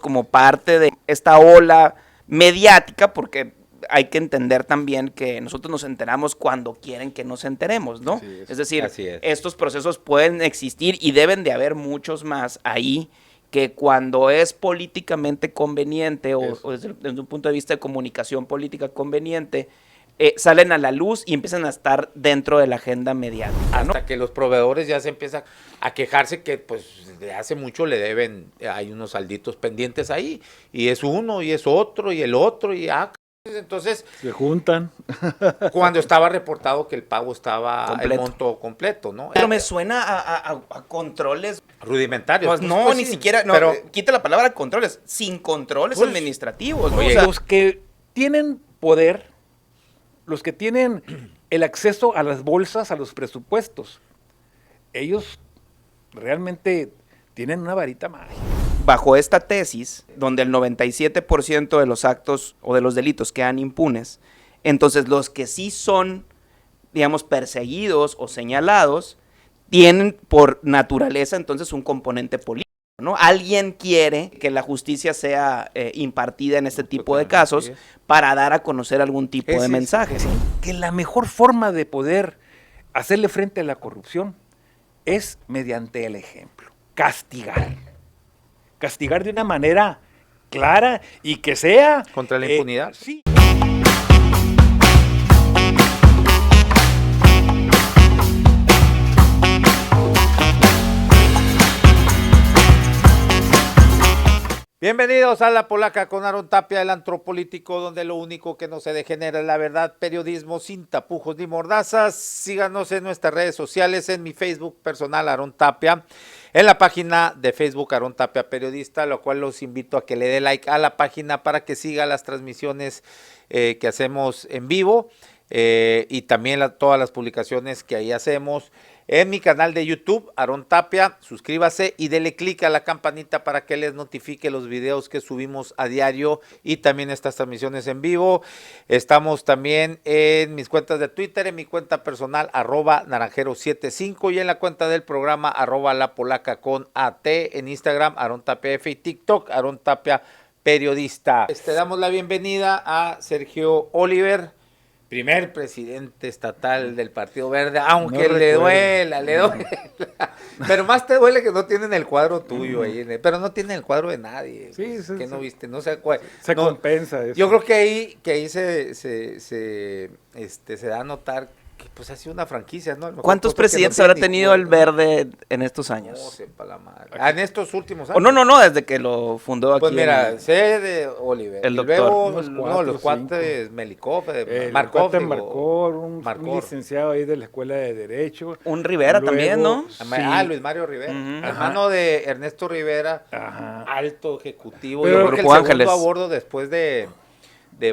como parte de esta ola mediática, porque hay que entender también que nosotros nos enteramos cuando quieren que nos enteremos, ¿no? Es decir, estos procesos pueden existir y deben de haber muchos más ahí, que cuando es políticamente conveniente o desde un punto de vista de comunicación política conveniente, salen a la luz y empiezan a estar dentro de la agenda mediática, ¿no? Hasta que los proveedores ya se empiezan a quejarse que pues de hace mucho le deben, hay unos salditos pendientes ahí, y es uno, y es otro, y el otro, y entonces se juntan. Cuando estaba reportado que el pago estaba completo. El monto completo, ¿no? Pero me suena a controles rudimentarios. Pues no, ni siquiera, no, pero quita la palabra controles, sin controles pues, administrativos, ¿no? Oye, o sea, los que tienen poder, los que tienen el acceso a las bolsas, a los presupuestos, ellos realmente tienen una varita mágica. Bajo esta tesis, donde el 97% de los actos o de los delitos quedan impunes, entonces los que sí son, digamos, perseguidos o señalados, tienen por naturaleza entonces un componente político, ¿no? Alguien quiere que la justicia sea impartida en este tipo de casos para dar a conocer algún tipo de mensaje. Que la mejor forma de poder hacerle frente a la corrupción es mediante el ejemplo, castigar de una manera clara y que sea contra la impunidad. Sí. Bienvenidos a La Polaca con Aarón Tapia, el antropolítico, donde lo único que no se degenera es la verdad, periodismo sin tapujos ni mordazas. Síganos en nuestras redes sociales, en mi Facebook personal, Aarón Tapia, en la página de Facebook, Aarón Tapia Periodista, lo cual los invito a que le dé like a la página para que siga las transmisiones que hacemos en vivo y también todas las publicaciones que ahí hacemos. En mi canal de YouTube, Aarón Tapia, suscríbase y dele clic a la campanita para que les notifique los videos que subimos a diario y también estas transmisiones en vivo. Estamos también en mis cuentas de Twitter, en mi cuenta personal, @naranjero75 y en la cuenta del programa, @lapolaca con AT, en Instagram, Aarón Tapia F y TikTok, Aarón Tapia Periodista. Damos la bienvenida a Sergio Oliver, primer presidente estatal del Partido Verde, aunque no le duela. Pero más te duele que no tienen el cuadro tuyo ahí, pero no tienen el cuadro de nadie. Sí, pues, sí, que sí. no viste, no sé cuál. Se compensa eso. Yo creo que ahí se da a notar que pues ha sido una franquicia, ¿no? ¿Cuántos presidentes habrá tenido el Verde en estos años? No, sepa la madre. En estos últimos años. No, desde que lo fundó aquí. Pues mira, sé de Oliver. El doctor. Los cuates Melikov, Markov, un licenciado ahí de la Escuela de Derecho. Un Rivera también, ¿no? Sí. Luis Mario Rivera. Hermano de Ernesto Rivera, alto ejecutivo. Pero yo creo que el Ángeles. segundo a bordo después de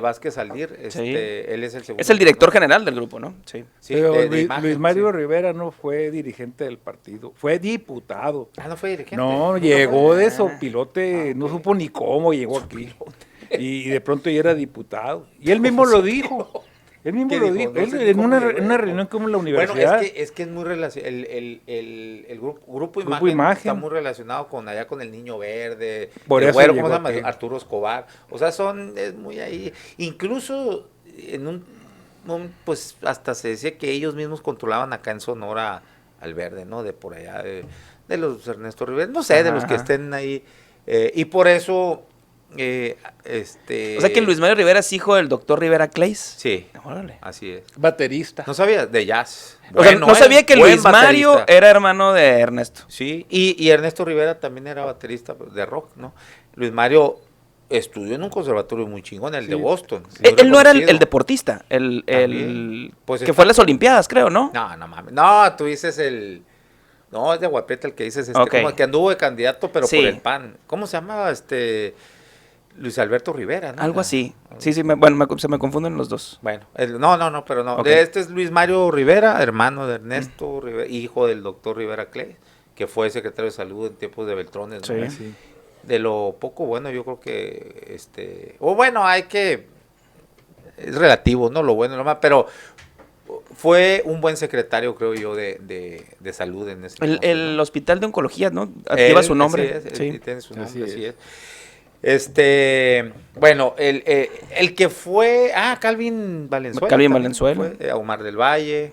Vázquez Aldir, él es el segundo. Es el director general del grupo, ¿no? Sí. Pero Luis Mario Rivera no fue dirigente del partido, fue diputado. No fue dirigente. No, llegó de sopilote, no supo ni cómo llegó aquí. Y de pronto ya era diputado. Y él mismo lo dijo. Él mismo lo dijo. En una reunión como en la universidad. Bueno, es que es muy relacionado. El grupo Imagen está muy relacionado con el Niño Verde. Por el eso güero, ¿cómo se llama? Aquí. Arturo Escobar. O sea, es muy ahí. Incluso en pues hasta se decía que ellos mismos controlaban acá en Sonora al Verde, ¿no? De por allá, de los Ernesto Rivera. No sé, de los que estén ahí. Y por eso. O sea que Luis Mario Rivera es hijo del doctor Rivera Clays. Sí, órale. Así es. Baterista. No sabía, de jazz. O sea, no sabía que Luis Mario era hermano de Ernesto. Sí, y Ernesto Rivera también era baterista de rock, ¿no? Luis Mario estudió en un conservatorio muy chingón, el de Boston. Él no era el deportista, pues que fue a las Olimpiadas, creo, ¿no? No mames. No, tú dices No, es de Guapeta el que dices, como que anduvo de candidato, pero por el PAN. ¿Cómo se llamaba Luis Alberto Rivera, ¿no? Algo así. Sí, se me confunden los dos. Bueno, pero no. Okay. Este es Luis Mario Rivera, hermano de Ernesto Rivera, hijo del doctor Rivera Clay, que fue secretario de salud en tiempos de Beltrones, ¿no? Sí. De lo poco bueno, yo creo que, es relativo, ¿no? Lo bueno y lo malo, pero fue un buen secretario, creo yo, de salud en ese el hospital de oncología, ¿no? Lleva su nombre. Sí, tiene su nombre, así es. Bueno, el que fue, Calvin Valenzuela. Calvin Valenzuela. Omar del Valle.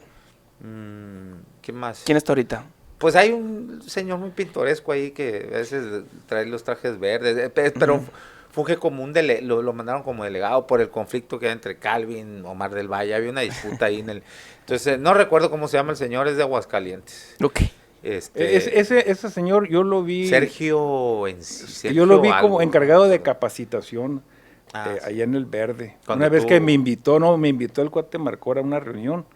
¿Quién más? ¿Quién está ahorita? Pues hay un señor muy pintoresco ahí que a veces trae los trajes verdes, pero funge como lo mandaron como delegado por el conflicto que hay entre Calvin, Omar del Valle. Había una disputa ahí entonces, no recuerdo cómo se llama el señor, es de Aguascalientes. Ok. Ese señor yo lo vi. Sergio yo lo vi como encargado de capacitación allá en el Verde. Una vez que me invitó el cuate Marcora a una reunión.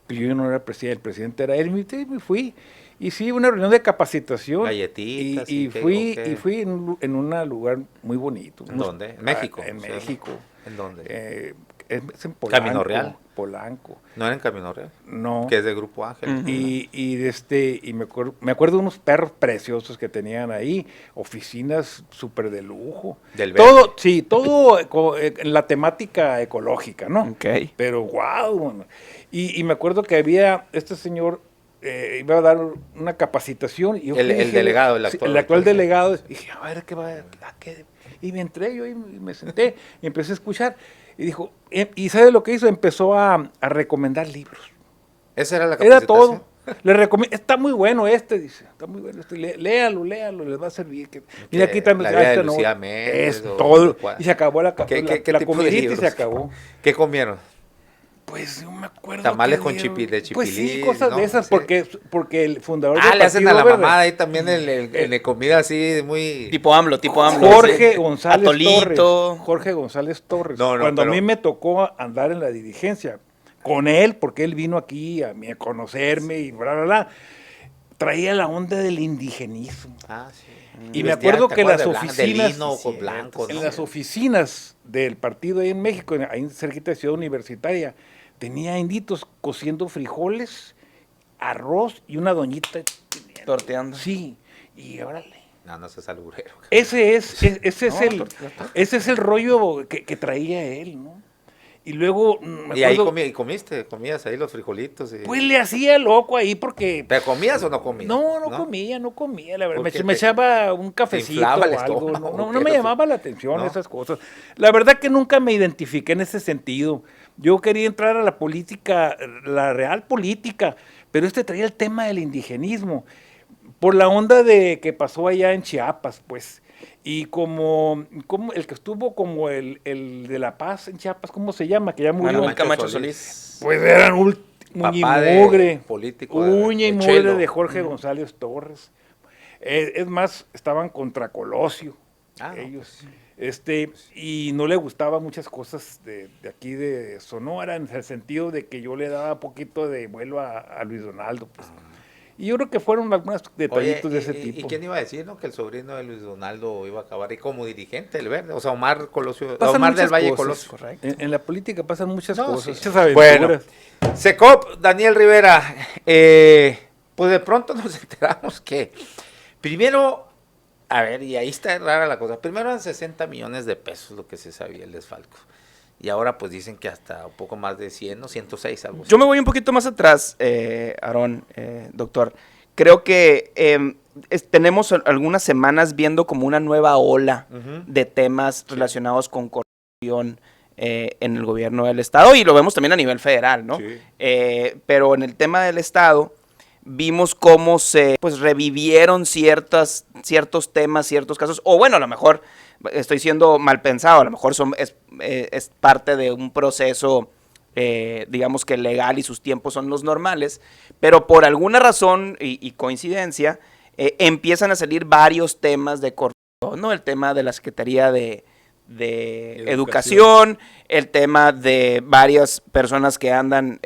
Yo no era presidente, el presidente era él, me fui. Y sí, una reunión de capacitación. Galletitas. Y fui en un lugar muy bonito. ¿En dónde? ¿En México? En México. ¿En dónde? Es en Polanco. ¿Camino Real? Polanco. ¿No era en Camino Real? No. Que es de Grupo Ángel. Y me acuerdo de unos perros preciosos que tenían ahí, oficinas súper de lujo. Del Verde. Todo en la temática ecológica, ¿no? Ok. Pero wow. Y me acuerdo que había este señor iba a dar una capacitación. Y el delegado, el actual delegado. Y dije, a ver, ¿qué va a qué? Y me entré yo y me senté y empecé a escuchar. Y dijo, ¿y sabe lo que hizo? Empezó a recomendar libros. Esa era la capacitación. Era todo. Le recomiendo, está muy bueno dice, está muy bueno léalo, les va a servir. Mira, aquí también la vida de Lucía Méndez, es todo. Y se acabó la comidita y se acabó. ¿Qué comieron? Pues no me acuerdo. Tamales con chipilín. Pues sí, cosas de esas, sí. porque el fundador del le hacen a la Verde, mamada ahí también en comida así muy... Tipo AMLO. Jorge González Atolito. Torres. Jorge González Torres. Cuando a mí me tocó andar en la dirigencia con él, porque él vino aquí a conocerme y bla, bla, bla, traía la onda del indigenismo. Sí. Y me acuerdo que las oficinas, en las oficinas del partido ahí en México, ahí cerquita de Ciudad Universitaria, tenía inditos cociendo frijoles, arroz y una doñita torteando. Sí, y órale. No seas alburero. Ese es el rollo que traía él, ¿no? Y luego y ahí comías ahí los frijolitos. Pues le hacía loco ahí porque... ¿Pero comías o no comías? No comía, la verdad. Me echaba un cafecito o algo. No me llamaba la atención esas cosas. La verdad que nunca me identifiqué en ese sentido. Yo quería entrar a la política, la real política, pero traía el tema del indigenismo. Por la onda de que pasó allá en Chiapas, pues. Y como el que estuvo como el de La Paz en Chiapas, ¿cómo se llama? Que ya murió. Manuel Camacho Solís. Pues eran uña y mugre. Uña y mugre de Jorge González Torres. Es más, estaban contra Colosio. Ellos. Y no le gustaban muchas cosas de aquí de Sonora, en el sentido de que yo le daba poquito de vuelo a Luis Donaldo, pues. Y yo creo que fueron algunos detallitos de ese tipo. ¿Y quién iba a decir, no? Que el sobrino de Luis Donaldo iba a acabar ahí como dirigente del Verde. O sea, Omar del Valle Colosio. Correcto. En la política pasan muchas cosas. Sí. Bueno, Secop, Daniel Rivera, pues de pronto nos enteramos que primero, a ver, y ahí está rara la cosa. Primero eran 60 millones de pesos lo que se sabía el desfalco. Y ahora pues dicen que hasta un poco más de 100, ¿no? 106, algo así. Yo me voy un poquito más atrás, Aarón, doctor. Creo que tenemos algunas semanas viendo como una nueva ola de temas relacionados con corrupción en el gobierno del Estado, y lo vemos también a nivel federal, ¿no? Sí. Pero en el tema del Estado vimos cómo se revivieron ciertos temas, ciertos casos, o bueno, a lo mejor estoy siendo mal pensado, a lo mejor es parte de un proceso, digamos que legal y sus tiempos son los normales, pero por alguna razón y coincidencia, empiezan a salir varios temas de corrupción, ¿no? El tema de la Secretaría de Educación, el tema de varias personas que andan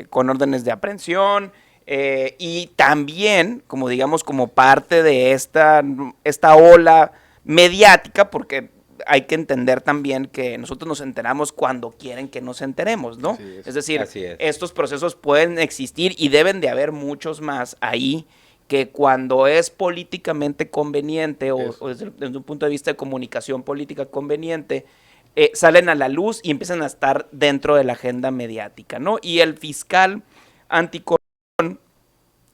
con órdenes de aprehensión, y también, como parte de esta ola mediática, porque hay que entender también que nosotros nos enteramos cuando quieren que nos enteremos, ¿no? Es decir, estos procesos pueden existir y deben de haber muchos más ahí, que cuando es políticamente conveniente o desde un punto de vista de comunicación política conveniente, salen a la luz y empiezan a estar dentro de la agenda mediática, ¿no? Y el fiscal anticorrupción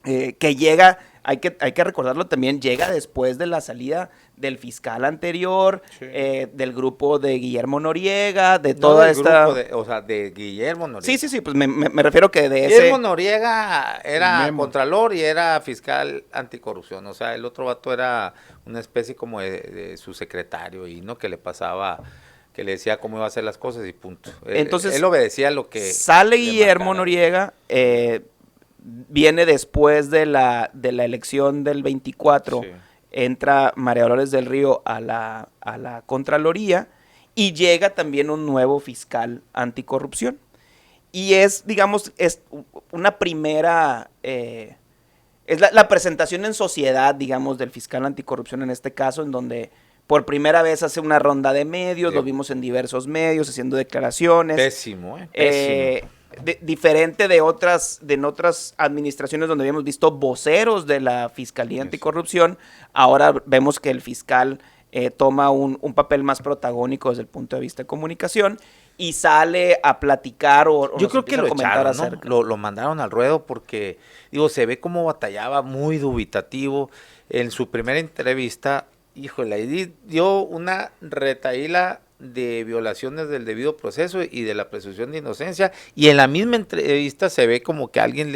que llega hay que recordarlo también, llega después de la salida del fiscal anterior, del grupo de Guillermo Noriega, de toda esta... de Guillermo Noriega. Sí, pues me refiero que de Guillermo Noriega era contralor y era fiscal anticorrupción, o sea, el otro vato era una especie como de su secretario y no que le pasaba, que le decía cómo iba a hacer las cosas y punto. Entonces, él obedecía lo que... Sale Guillermo Noriega, viene después de la elección del 24, entra María Dolores del Río a la Contraloría y llega también un nuevo fiscal anticorrupción. Y es, digamos, es una primera, es la presentación en sociedad, digamos, del fiscal anticorrupción en este caso, en donde por primera vez hace una ronda de medios, lo vimos en diversos medios haciendo declaraciones. Pésimo, pésimo. Diferente de otras administraciones donde habíamos visto voceros de la Fiscalía Anticorrupción, ahora vemos que el fiscal toma un papel más protagónico desde el punto de vista de comunicación y sale a platicar o yo creo que lo echaron, ¿no? Lo mandaron al ruedo porque, digo, se ve como batallaba, muy dubitativo. En su primera entrevista, híjole, ahí dio una retaíla de violaciones del debido proceso y de la presunción de inocencia, y en la misma entrevista se ve como que alguien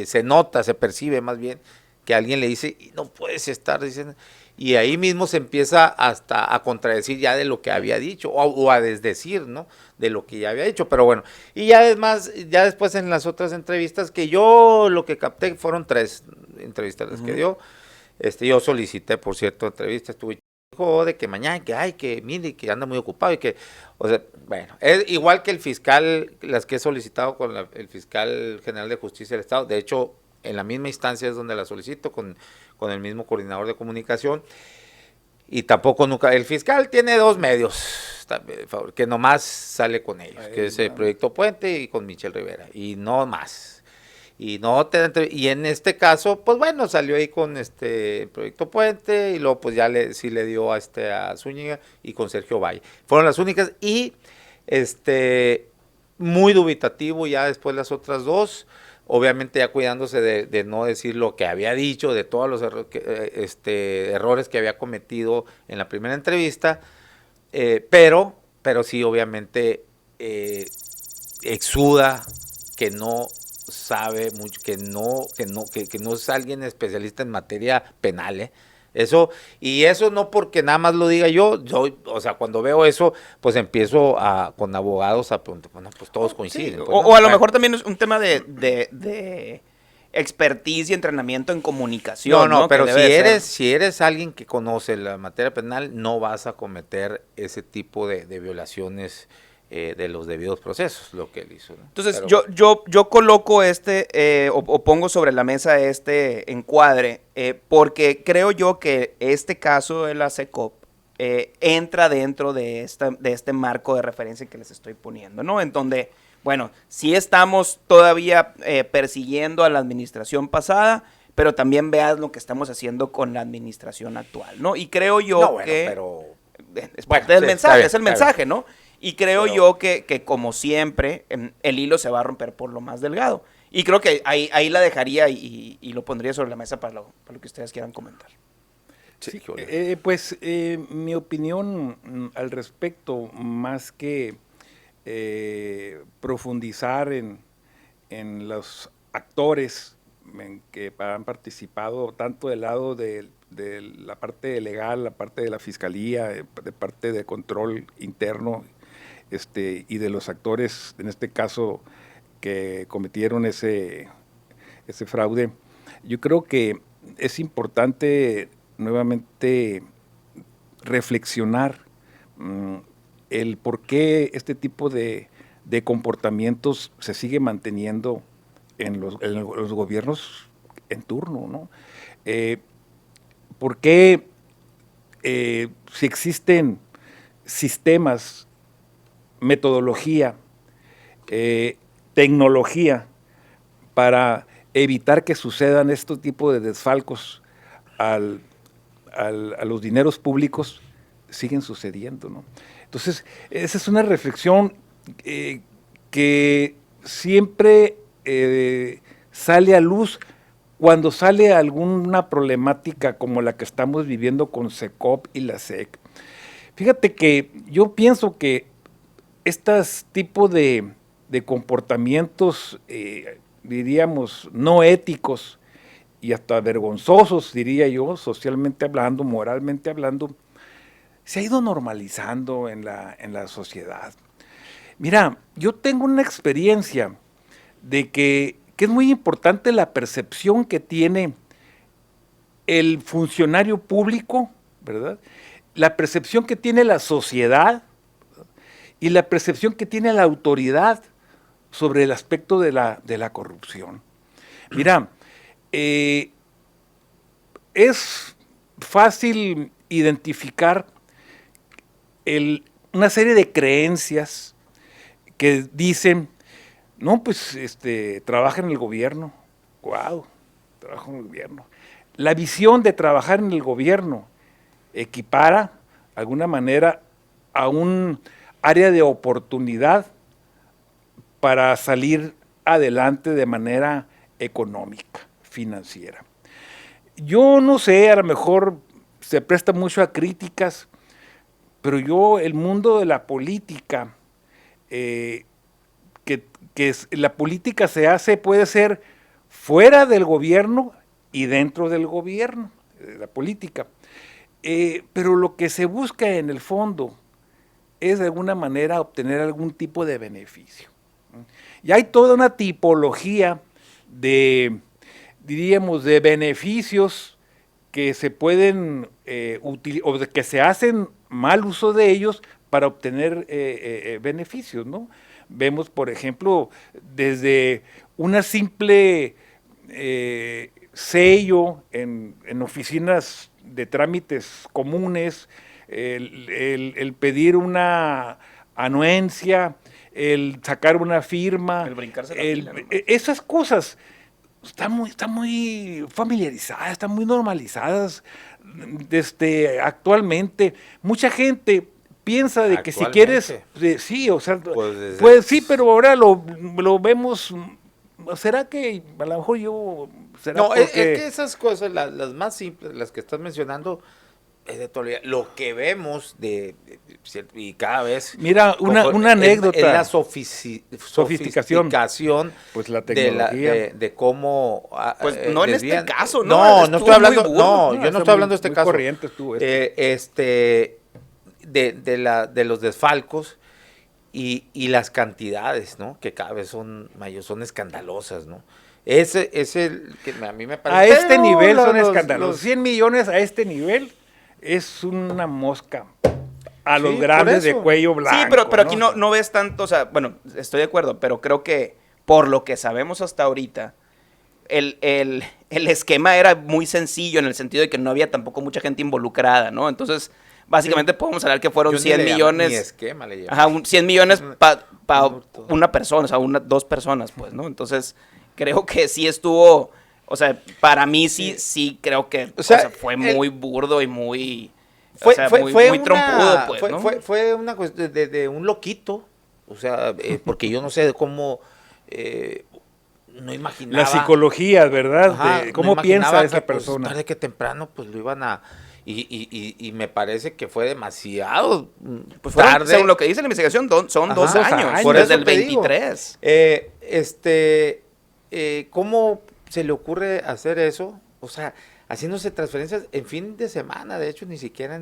se nota, se percibe más bien, que alguien le dice, no puedes estar diciendo, y ahí mismo se empieza hasta a contradecir ya de lo que había dicho, o a desdecir, ¿no?, de lo que ya había dicho, pero bueno, y ya además, ya después en las otras entrevistas, que yo lo que capté fueron 3 entrevistas las que dio, yo solicité, por cierto, entrevistas, estuve de que mañana, que mire, que anda muy ocupado y que, o sea, bueno, es igual que el fiscal, las que he solicitado con el fiscal general de justicia del Estado, de hecho, en la misma instancia es donde la solicito con el mismo coordinador de comunicación, y tampoco nunca, el fiscal tiene 2 medios, que nomás sale con ellos, que es el Proyecto Puente y con Michelle Rivera, y no más. Y y en este caso, pues bueno, salió ahí con Proyecto Puente y luego pues ya sí le dio a Zúñiga y con Sergio Valle. Fueron las únicas y muy dubitativo ya después las otras 2, obviamente ya cuidándose de no decir lo que había dicho, de todos los errores que había cometido en la primera entrevista, pero sí obviamente exuda que no sabe mucho, que no es alguien especialista en materia penal, Eso no porque nada más lo diga yo, o sea, cuando veo eso, pues empiezo con abogados a preguntar, bueno, pues todos coinciden. Sí, pues, o a lo mejor también es un tema de expertise y entrenamiento en comunicación. No, pero si eres alguien que conoce la materia penal, no vas a cometer ese tipo de violaciones de los debidos procesos, lo que él hizo, ¿no? Entonces, yo coloco o pongo sobre la mesa este encuadre, porque creo yo que este caso de la SECOP entra dentro de este marco de referencia que les estoy poniendo, ¿no? En donde, bueno, sí estamos todavía persiguiendo a la administración pasada, pero también veas lo que estamos haciendo con la administración actual, ¿no? Y creo yo es parte del mensaje, es el mensaje, ¿no? Y creo yo que como siempre, el hilo se va a romper por lo más delgado. Y creo que ahí la dejaría y lo pondría sobre la mesa para lo que ustedes quieran comentar. Sí, pues mi opinión al respecto, más que profundizar en los actores que han participado tanto del lado de la parte legal, la parte de la fiscalía, de parte de control interno, y de los actores, en este caso, que cometieron ese fraude. Yo creo que es importante nuevamente reflexionar el por qué este tipo de comportamientos se sigue manteniendo en los gobiernos en turno, ¿no? ¿Por qué si existen sistemas, metodología, tecnología para evitar que sucedan este tipo de desfalcos a los dineros públicos, siguen sucediendo, ¿no? Entonces, esa es una reflexión que siempre sale a luz cuando sale alguna problemática como la que estamos viviendo con SECOP y la SEC, fíjate que yo pienso que estos tipos de comportamientos, diríamos, no éticos y hasta vergonzosos, diría yo, socialmente hablando, moralmente hablando, se ha ido normalizando en la sociedad. Mira, yo tengo una experiencia de que es muy importante la percepción que tiene el funcionario público, ¿verdad? La percepción que tiene la sociedad, ¿verdad? Y la percepción que tiene la autoridad sobre el aspecto de la corrupción. Mira, es fácil identificar una serie de creencias que dicen, no, pues trabaja en el gobierno. Wow, trabaja en el gobierno. La visión de trabajar en el gobierno equipara, de alguna manera, a un área de oportunidad para salir adelante de manera económica, financiera. Yo no sé, a lo mejor se presta mucho a críticas, pero el mundo de la política, que la política puede ser fuera del gobierno y dentro del gobierno, la política. Pero lo que se busca en el fondo es de alguna manera obtener algún tipo de beneficio. Y hay toda una tipología diríamos, de beneficios que se pueden o de que se hacen mal uso de ellos para obtener beneficios, ¿no? Vemos, por ejemplo, desde una simple sello en oficinas de trámites comunes, el pedir una anuencia, el sacar una firma, el brincarse la fila, ¿no? Esas cosas están muy familiarizadas, están muy normalizadas actualmente. Mucha gente piensa de que si quieres, sí, o sea, pues sí, pero ahora lo vemos. ¿Será que a lo mejor yo? No, es que esas cosas, las más simples, las que estás mencionando, es de toda lo que vemos y cada vez. Mira, una anécdota. Es la sofisticación pues la tecnología. De cómo. Pues no en este caso, ¿no? No estoy hablando. No, yo no estoy hablando de este caso. Corriente tú. De los desfalcos y las cantidades, ¿no? Que cada vez son mayores, son escandalosas, ¿no? Ese es el que a mí me parece. A este nivel son escandalosos. 100 millones a este nivel es una mosca a los grandes de cuello blanco. Sí, pero aquí no ves tanto, o sea, bueno, estoy de acuerdo, pero creo que por lo que sabemos hasta ahorita, el esquema era muy sencillo en el sentido de que no había tampoco mucha gente involucrada, ¿no? Entonces, básicamente podemos hablar que fueron 100 millones. Ni esquema le llamo. Ajá, 100 millones para una persona, o sea, dos personas, pues, ¿no? Entonces, creo que sí estuvo, o sea, para mí sí creo que fue muy burdo y muy, muy trompudo, pues, ¿no? Fue una cuestión de un loquito, o sea, porque yo no sé cómo, no imaginaba. La psicología, ¿verdad? Ajá, ¿cómo piensa esa persona? Pues, tarde que temprano, pues lo iban a... Y me parece que fue demasiado pues tarde. Según lo que dice la investigación, son 2 años, desde el 23. ¿Cómo se le ocurre hacer eso? O sea, haciéndose transferencias en fin de semana, de hecho, ni siquiera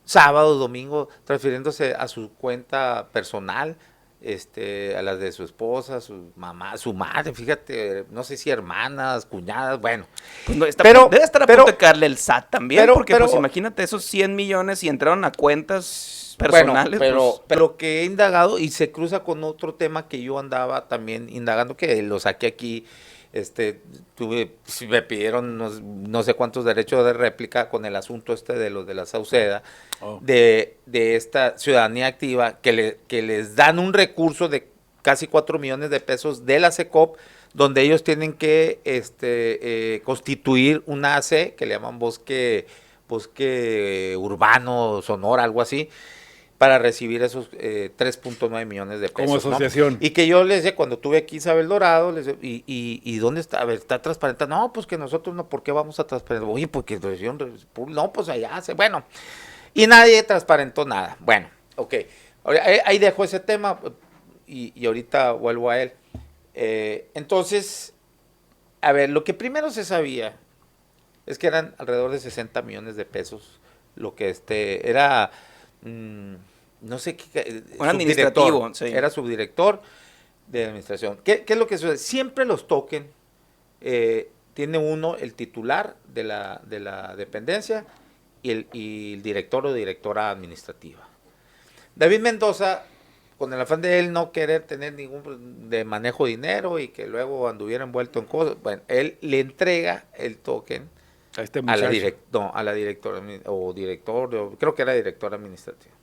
sábado, domingo, transfiriéndose a su cuenta personal, a las de su esposa, su mamá, su madre, fíjate, no sé si hermanas, cuñadas, bueno. Pues no, debe estar a punto de caerle el SAT también, porque pues imagínate esos 100 millones y entraron a cuentas personales. Pero lo que he indagado, y se cruza con otro tema que yo andaba también indagando, que lo saqué aquí, me pidieron no sé cuántos derechos de réplica con el asunto de los de la Sauceda, de esta ciudadanía activa que les dan un recurso de casi 4 millones de pesos de la SECOP, donde ellos tienen que constituir una AC que le llaman bosque urbano, sonora, algo así, para recibir esos 3.9 millones de pesos. Como asociación. ¿No? Y que yo les decía, cuando tuve aquí Isabel Dorado, les decía, ¿y dónde está? A ver, ¿está transparente? No, pues que nosotros no, ¿por qué vamos a transparentar? Oye, porque no, pues allá se, bueno. Y nadie transparentó nada. Bueno, ok. Ahí dejo ese tema y ahorita vuelvo a él. Entonces, a ver, lo que primero se sabía es que eran alrededor de 60 millones de pesos, lo que era, no sé qué, un administrativo, sí. Era subdirector de administración. ¿Qué es lo que sucede? Siempre los token, tiene uno el titular de la dependencia y el director o directora administrativa. David Mendoza, con el afán de él no querer tener ningún de manejo de dinero y que luego anduviera envuelto en cosas, bueno, él le entrega el token a este a la directora o director, creo que era director administrativo.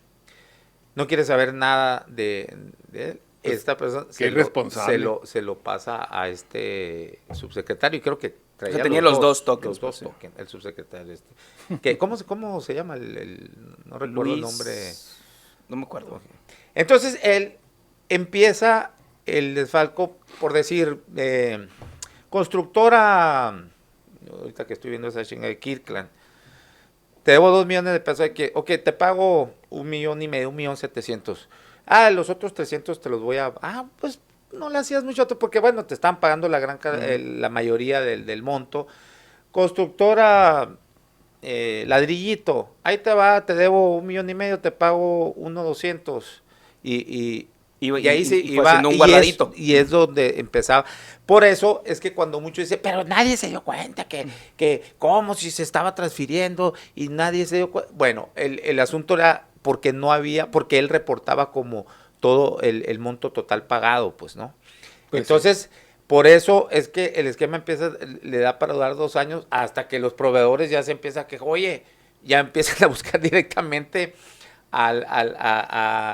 No quiere saber nada de él. Esta persona se lo pasa a este subsecretario y creo que traía tenía los dos tokens. El subsecretario ¿Cómo se llama? No recuerdo el nombre. No me acuerdo. Okay. Entonces él empieza el desfalco por decir, constructora, ahorita que estoy viendo esa chinga de Kirkland, te debo 2 millones de pesos, te pago 1,5 millones, 1,700,000. Los otros 300 te los voy a, pues no le hacías mucho, porque bueno, te estaban pagando la mayoría del monto. Constructora Ladrillito, ahí te va, te debo 1,5 millones, te pago 1,200,000 y ahí se iba un guardadito. Y es donde empezaba. Por eso es que cuando muchos dicen, pero nadie se dio cuenta que cómo si se estaba transfiriendo y nadie se dio cuenta. Bueno, el asunto era porque porque él reportaba como todo el monto total pagado, pues, ¿no? Pues entonces, sí. Por eso es que el esquema le da para durar 2 años hasta que los proveedores ya se empiezan a quejar, oye, ya empiezan a buscar directamente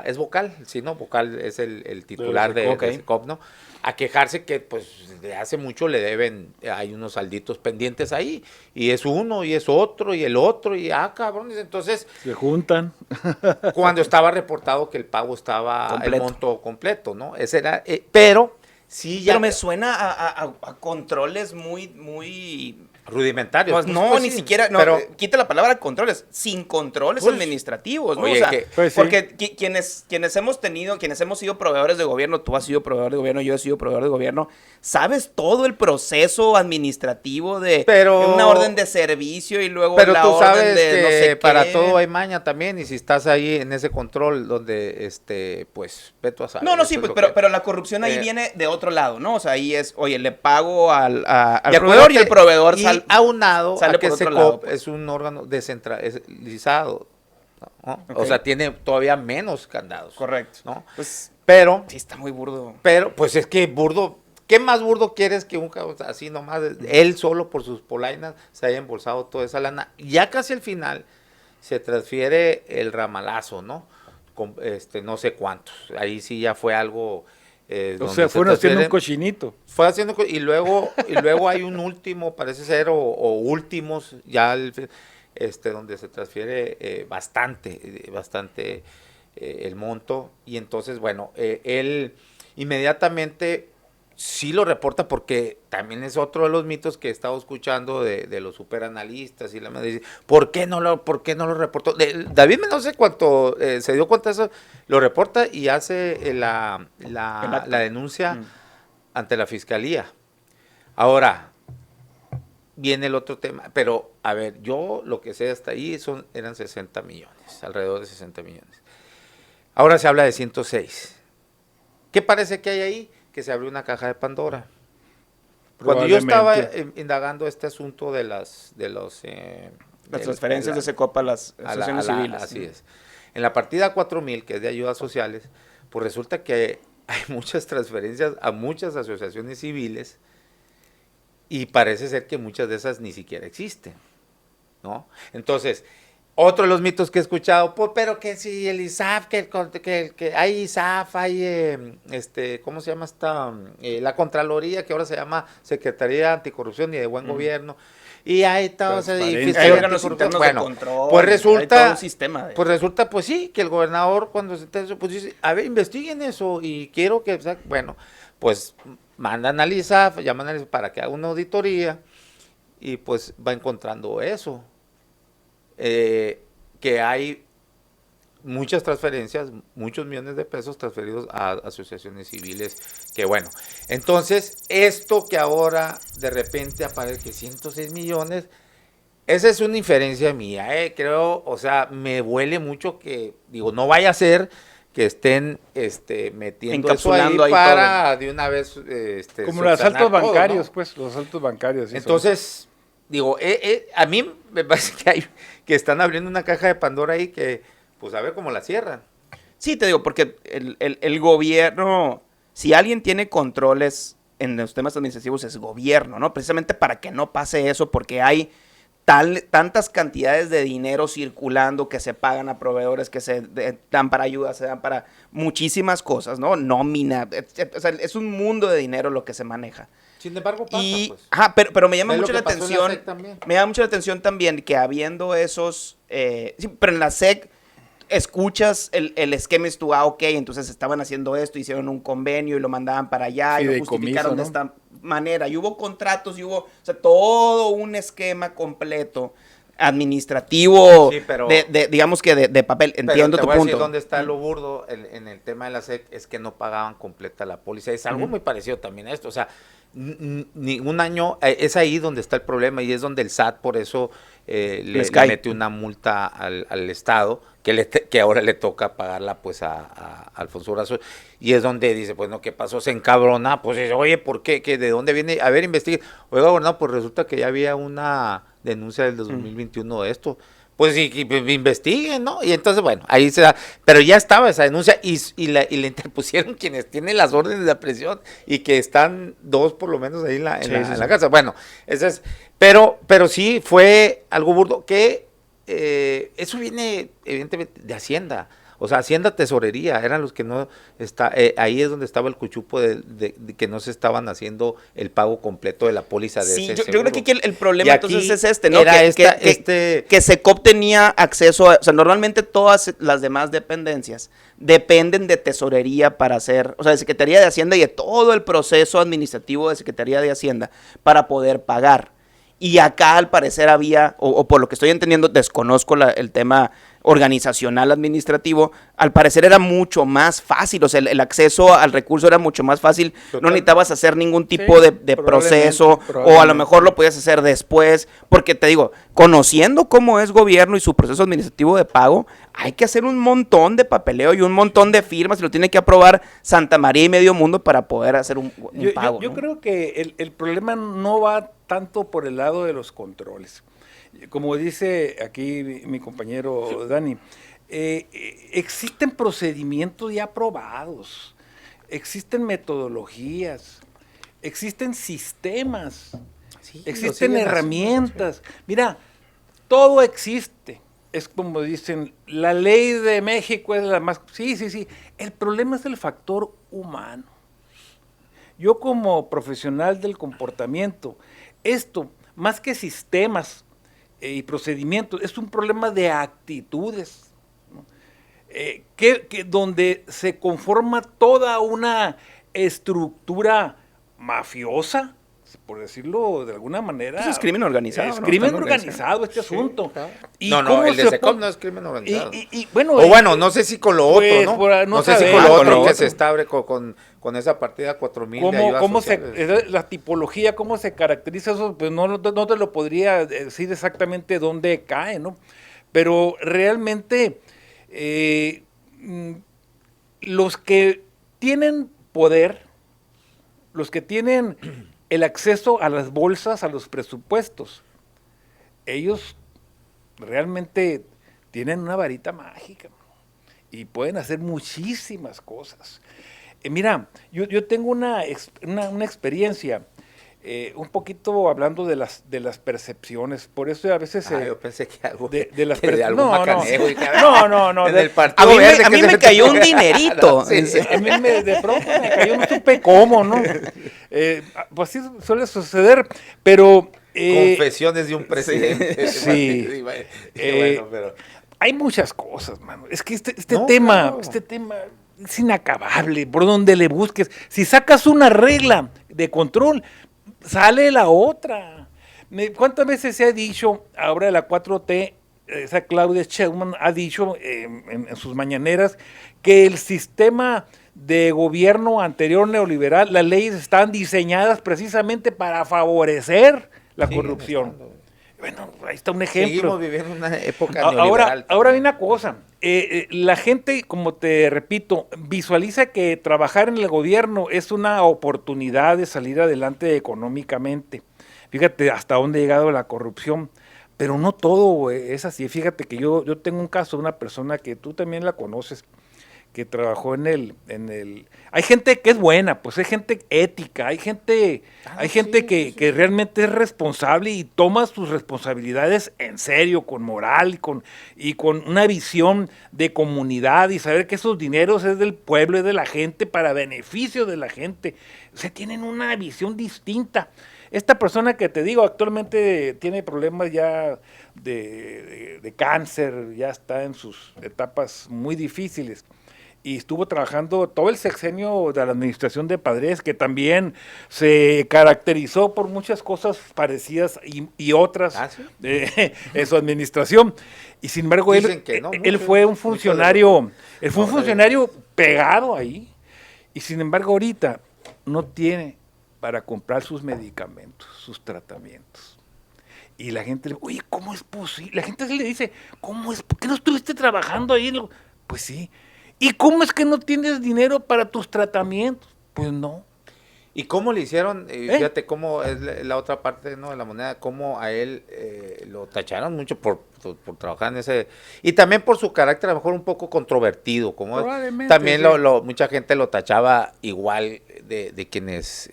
es Vocal, sí, ¿no? Vocal es el titular de SECOP, ¿no? A quejarse que pues de hace mucho le deben, hay unos salditos pendientes ahí, y es uno, y es otro, y el otro, y cabrones, entonces se juntan. Cuando estaba reportado que el pago estaba completo. El monto completo, ¿no? Ese era, pero sí ya. Pero me suena a controles muy rudimentarios. Pues no, ni siquiera, no, pero quita la palabra controles, sin controles administrativos, ¿no? Oye, o sea, porque sí. quienes hemos sido proveedores de gobierno, tú has sido proveedor de gobierno, yo he sido proveedor de gobierno, sabes todo el proceso administrativo de una orden de servicio y luego pero la tú orden sabes de que no sé para qué. todo hay maña también, y si estás ahí en ese control donde, pues, ve tú a saber. No, sí, pues, pero la corrupción ahí viene de otro lado, ¿no? O sea, ahí es, oye, le pago al proveedor y el proveedor aunado sale a que SECOP es un órgano descentralizado, ¿no? O sea, tiene todavía menos candados. Correcto. ¿no? Pues, pero sí está muy burdo. Pero, pues es que burdo, ¿qué más burdo quieres que un cabrón así nomás? Él solo por sus polainas se haya embolsado toda esa lana. Ya casi al final se transfiere el ramalazo, ¿no? Con, no sé cuántos. Ahí sí ya fue algo... o sea, fueron haciendo un cochinito. Fue haciendo, y luego hay un último, parece ser, o últimos, ya donde se transfiere bastante el monto, y entonces, bueno, él inmediatamente sí lo reporta, porque también es otro de los mitos que he estado escuchando de los superanalistas, y la madre dice, ¿por qué no lo reportó? David Mendoza, cuando se dio cuenta de eso, lo reporta y hace la denuncia ante la fiscalía. Ahora, viene el otro tema, pero a ver, yo lo que sé hasta ahí eran 60 millones, alrededor de 60 millones. Ahora se habla de 106. ¿Qué parece que hay ahí? Que se abrió una caja de Pandora. Cuando yo estaba indagando este asunto de las transferencias de SECOP a las asociaciones civiles. Así es. En la partida 4000, que es de ayudas sociales, pues resulta que hay muchas transferencias a muchas asociaciones civiles, y parece ser que muchas de esas ni siquiera existen, ¿no? Entonces, otro de los mitos que he escuchado, pues, pero que si el ISAF, que hay ISAF, hay, ¿cómo se llama esta? La Contraloría, que ahora se llama Secretaría Anticorrupción y de Buen Gobierno, y ahí está, hay órganos internos de control, pues resulta, hay todo un sistema pues sí, que el gobernador cuando se enteró, pues dice, a ver, investiguen eso, y quiero que, bueno, pues mandan al ISAF, llaman al ISAF para que haga una auditoría, y pues va encontrando eso, que hay muchas transferencias, muchos millones de pesos transferidos a asociaciones civiles, que bueno, entonces esto que ahora de repente aparece que 106 millones, esa es una inferencia mía, creo, o sea, me huele mucho que, digo, no vaya a ser que estén metiendo eso ahí para todo, de una vez como los asaltos bancarios, ¿no? Pues los asaltos bancarios. Entonces, digo, a mí me parece que están abriendo una caja de Pandora ahí que, pues a ver cómo la cierran. Sí, te digo, porque el gobierno, si alguien tiene controles en los temas administrativos, es gobierno, ¿no? Precisamente para que no pase eso, porque hay tantas cantidades de dinero circulando que se pagan a proveedores, que se dan para ayuda, se dan para muchísimas cosas, ¿no? Nómina, o sea, es un mundo de dinero lo que se maneja. Sin embargo, pasa, pues. Ajá, pero me llama mucho la atención. Me llama mucho la atención también que habiendo esos, sí, pero en la SEC escuchas el esquema, es tú, ok, entonces estaban haciendo esto, hicieron un convenio y lo mandaban para allá, y lo justificaron, ¿no?, de esta manera, y hubo contratos, y hubo, o sea, todo un esquema completo administrativo, sí, pero, digamos que de papel. Entiendo tu punto. ¿Dónde está lo burdo en el tema de la SEC? Es que no pagaban completa la póliza. Es algo muy parecido también a esto. O sea, ningún año, es ahí donde está el problema, y es donde el SAT por eso le mete una multa al Estado, que ahora le toca pagarla pues a Alfonso Durazo, y es donde dice, pues no, ¿qué pasó? Se encabrona, pues dice, oye, ¿por qué? ¿De dónde viene? A ver, investigue. Oiga, gobernador, pues resulta que ya había una denuncia del 2021 de esto. Pues investiguen, ¿no? Y entonces, bueno, ahí se da, pero ya estaba esa denuncia y la interpusieron quienes tienen las órdenes de aprehensión, y que están 2 por lo menos ahí en la casa. Bueno, ese es, pero sí fue algo burdo, que eso viene evidentemente de Hacienda. O sea, Hacienda, Tesorería, eran los que no ahí es donde estaba el cuchupo de que no se estaban haciendo el pago completo de la póliza de ese seguro. Yo creo que aquí el problema entonces es ¿no? Era que SECOP tenía acceso o sea, normalmente todas las demás dependencias dependen de Tesorería para hacer, o sea, de Secretaría de Hacienda y de todo el proceso administrativo de Secretaría de Hacienda para poder pagar. Y acá al parecer había, o por lo que estoy entendiendo, desconozco el tema organizacional administrativo, al parecer era mucho más fácil, o sea, el acceso al recurso era mucho más fácil. Total. No necesitabas hacer ningún tipo de proceso, o a lo mejor lo podías hacer después, porque te digo, conociendo cómo es gobierno y su proceso administrativo de pago, hay que hacer un montón de papeleo y un montón de firmas, y lo tiene que aprobar Santa María y medio mundo para poder hacer un pago. Yo creo que el problema no va tanto por el lado de los controles. Como dice aquí mi compañero Dani, existen procedimientos ya aprobados, existen metodologías, existen sistemas, existen herramientas. Mira, todo existe. Es como dicen, la ley de México es la más... Sí. El problema es el factor humano. Yo como profesional del comportamiento, esto, más que sistemas y procedimientos, es un problema de actitudes, ¿no? Donde se conforma toda una estructura mafiosa, por decirlo de alguna manera. Eso es crimen organizado. Es crimen organizado este asunto. Claro. No, el de SECOP no es crimen organizado. Bueno, no sé si con lo otro, ¿no? No sé si con lo otro que se estabre con esa partida 4,000 de ayudas sociales. La tipología, cómo se caracteriza eso, pues no te lo podría decir exactamente dónde cae, ¿no? Pero realmente los que tienen poder, los que tienen el acceso a las bolsas, a los presupuestos, ellos realmente tienen una varita mágica y pueden hacer muchísimas cosas. Mira, yo tengo una experiencia, un poquito hablando de las percepciones, por eso a veces... yo pensé que algo de las percepciones. No. Del Partido a mí me cayó un dinerito. Sí. A mí de pronto me cayó, no supe cómo, ¿no? Pues sí suele suceder, pero Confesiones de un presidente. Sí. Bueno, pero... Hay muchas cosas, mano. Es que este tema es inacabable, por donde le busques. Si sacas una regla de control, sale la otra. ¿Cuántas veces se ha dicho, ahora de la 4T, esa Claudia Sheinbaum ha dicho en sus mañaneras que el sistema de gobierno anterior neoliberal, las leyes están diseñadas precisamente para favorecer la corrupción? Bueno, ahí está un ejemplo. Seguimos viviendo una época neoliberal. Ahora hay una cosa, la gente, como te repito, visualiza que trabajar en el gobierno es una oportunidad de salir adelante económicamente. Fíjate hasta dónde ha llegado la corrupción, pero no todo es así. Fíjate que yo tengo un caso de una persona que tú también la conoces, que trabajó en el... Hay gente que es buena, pues hay gente ética, hay gente que realmente es responsable y toma sus responsabilidades en serio, con moral y con una visión de comunidad y saber que esos dineros es del pueblo, es de la gente, para beneficio de la gente. O sea, tienen una visión distinta. Esta persona que te digo actualmente tiene problemas ya de cáncer, ya está en sus etapas muy difíciles. Y estuvo trabajando todo el sexenio de la administración de Padres, que también se caracterizó por muchas cosas parecidas y otras en su administración. Y sin embargo, él fue un funcionario, pegado ahí. Y sin embargo, ahorita no tiene para comprar sus medicamentos, sus tratamientos. Y la gente le dice, oye, ¿cómo es posible? La gente le dice, ¿por qué no estuviste trabajando ahí? Pues sí. ¿Y cómo es que no tienes dinero para tus tratamientos? Pues no. ¿Y cómo le hicieron? Fíjate cómo es la otra parte, ¿no?, de la moneda, cómo a él lo tacharon mucho por trabajar en ese... Y también por su carácter a lo mejor un poco controvertido. Como también sí. Mucha gente lo tachaba igual de quienes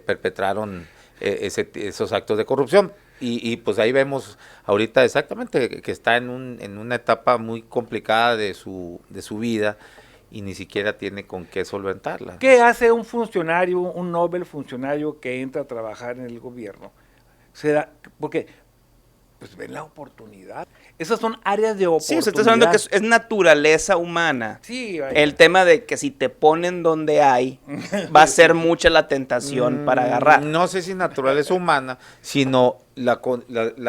perpetraron esos actos de corrupción. Y pues ahí vemos ahorita exactamente que está en una etapa muy complicada de su vida y ni siquiera tiene con qué solventarla. ¿Qué hace un funcionario, un noble funcionario que entra a trabajar en el gobierno? Porque pues ven la oportunidad. Esas son áreas de oportunidad. Sí, usted está hablando que es naturaleza humana. Sí, vaya. El tema de que si te ponen donde hay, va a ser mucha la tentación para agarrar. No sé si naturaleza humana, sino la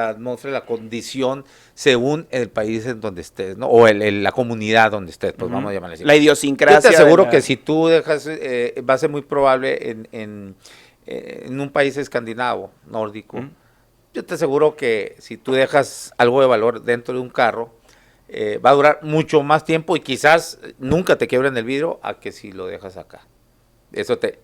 atmósfera, la condición según el país en donde estés, ¿no? O la comunidad donde estés, pues vamos a llamarle así. La idiosincrasia. Yo te aseguro que si tú dejas, va a ser muy probable en un país escandinavo, nórdico, yo te aseguro que si tú dejas algo de valor dentro de un carro, va a durar mucho más tiempo y quizás nunca te quiebren el vidrio a que si lo dejas acá.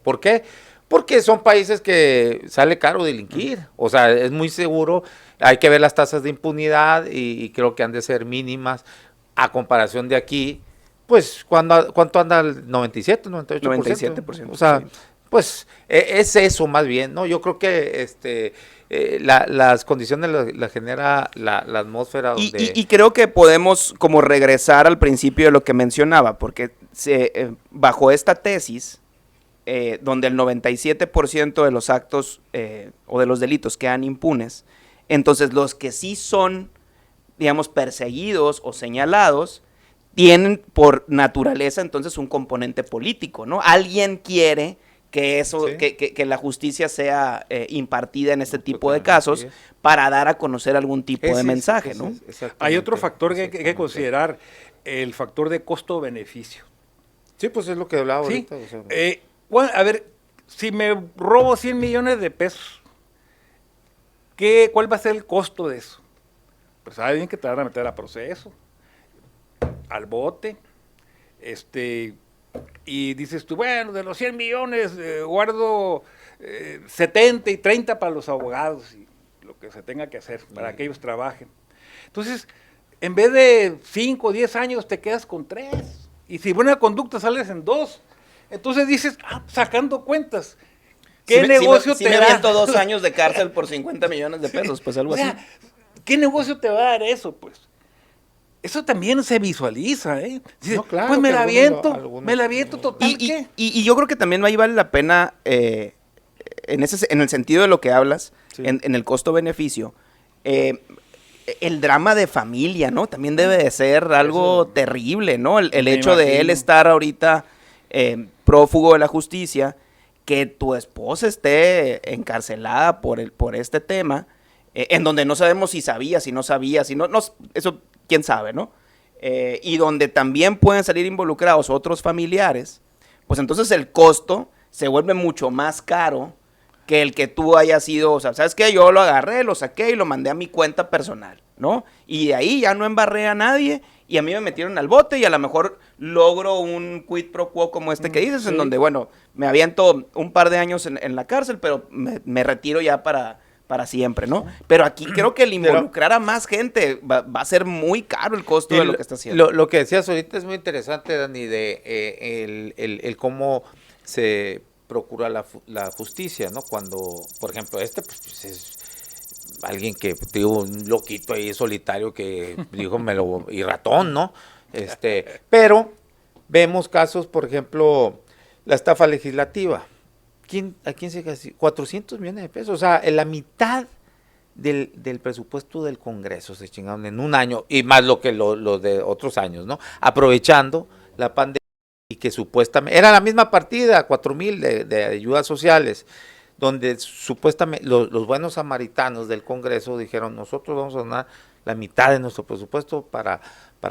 ¿Por qué? Porque son países que sale caro delinquir, o sea, es muy seguro, hay que ver las tasas de impunidad y creo que han de ser mínimas a comparación de aquí, pues, ¿cuánto anda el 97, 98%? 97%. O sea, sí. Pues es eso más bien, ¿no? Yo creo que las condiciones la genera la atmósfera donde... Y creo que podemos como regresar al principio de lo que mencionaba, porque bajo esta tesis, donde el 97% de los actos o de los delitos quedan impunes, entonces los que sí son, digamos, perseguidos o señalados, tienen por naturaleza entonces un componente político, ¿no? Alguien quiere que eso, sí. que la justicia sea impartida en este tipo de casos para dar a conocer algún tipo de mensaje, ¿no? Hay otro factor que hay que considerar, el factor de costo-beneficio. Sí, pues es lo que hablaba ahorita. O sea, a ver, si me robo 100 millones de pesos, ¿cuál va a ser el costo de eso? Pues alguien que te van a meter a proceso, al bote, y dices tú, bueno, de los 100 millones guardo 70 y 30 para los abogados y lo que se tenga que hacer para que ellos trabajen. Entonces, en vez de 5 o 10 años te quedas con 3 y si buena conducta sales en 2. Entonces dices, sacando cuentas, ¿qué negocio te da? Si me aviento 2 años de cárcel por 50 millones de pesos, pues algo así. ¿Qué negocio te va a dar eso, pues? Eso también se visualiza, ¿eh? Dices, no, claro, pues me la aviento total. Y yo creo que también ahí vale la pena en el sentido de lo que hablas, sí, en el costo-beneficio, el drama de familia, ¿no? También debe de ser algo terrible, ¿no? El hecho de él estar ahorita prófugo de la justicia, que tu esposa esté encarcelada por este tema, en donde no sabemos si sabía, si no sabía, si no, eso quién sabe, ¿no? Y donde también pueden salir involucrados otros familiares, pues entonces el costo se vuelve mucho más caro que el que tú hayas sido, o sea, ¿sabes qué? Yo lo agarré, lo saqué y lo mandé a mi cuenta personal, ¿no? Y de ahí ya no embarré a nadie y a mí me metieron al bote y a lo mejor logro un quid pro quo como este que dices, sí, en donde, bueno, me aviento un par de años en la cárcel, pero me retiro ya para siempre, ¿no? Pero aquí creo que el involucrar a más gente va a ser muy caro el costo de lo que está haciendo. Lo que decías ahorita es muy interesante, Dani, de el cómo se procura la justicia, ¿no? Cuando, por ejemplo, pues es alguien que, digo, un loquito ahí solitario que dijo y ratón, ¿no? Pero vemos casos, por ejemplo, la estafa legislativa. ¿A quién se gastó? 400 millones de pesos, o sea, en la mitad del presupuesto del Congreso se chingaron en un año, y más lo que lo de otros años, ¿no? Aprovechando la pandemia y que supuestamente, era la misma partida, 4,000 de ayudas sociales, donde supuestamente los buenos samaritanos del Congreso dijeron, nosotros vamos a donar la mitad de nuestro presupuesto para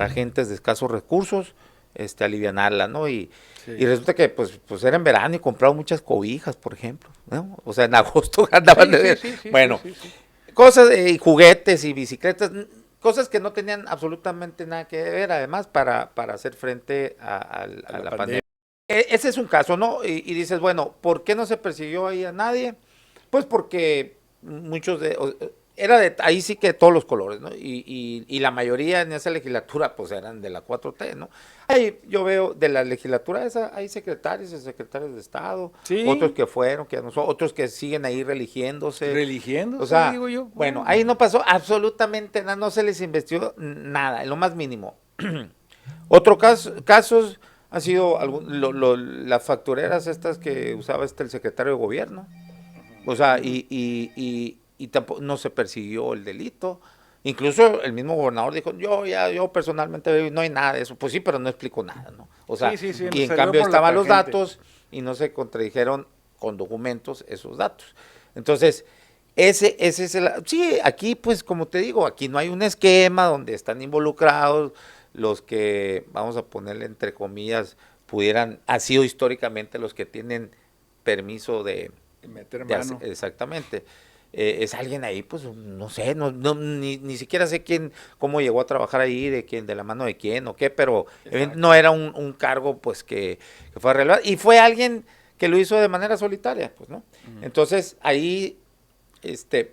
gentes de escasos recursos, alivianarla, ¿no? Y resulta que pues era en verano y compraron muchas cobijas, por ejemplo, ¿no? O sea, en agosto andaban cosas, juguetes y bicicletas, cosas que no tenían absolutamente nada que ver, además, para hacer frente a la pandemia. Ese es un caso, ¿no? Y dices, bueno, ¿por qué no se persiguió ahí a nadie? Pues porque muchos ahí sí que todos los colores, ¿no? Y la mayoría en esa legislatura, pues eran de la 4T, ¿no? Ahí yo veo de la legislatura esa, hay secretarios y secretarios de Estado, sí, otros que fueron, que no son, otros que siguen ahí religiéndose. O sea, digo yo. Bueno, ahí no pasó absolutamente nada, no se les investigó nada, en lo más mínimo. Otro casos han sido las factureras estas que usaba el secretario de gobierno. O sea, y tampoco, no se persiguió el delito. Incluso el mismo gobernador dijo, yo personalmente no hay nada de eso. Pues sí, pero no explicó nada, ¿no? O sea, sí, y en cambio estaban los datos y no se contradijeron con documentos esos datos. Entonces, ese es sí, aquí pues como te digo, aquí no hay un esquema donde están involucrados los que, vamos a ponerle entre comillas, ha sido históricamente los que tienen permiso de meter mano. Exactamente. Es alguien ahí, pues, no sé, ni siquiera sé cómo llegó a trabajar ahí, de la mano de quién o qué, pero no era un cargo, pues, que fue relevante. Y fue alguien que lo hizo de manera solitaria, pues, ¿no? Entonces, ahí,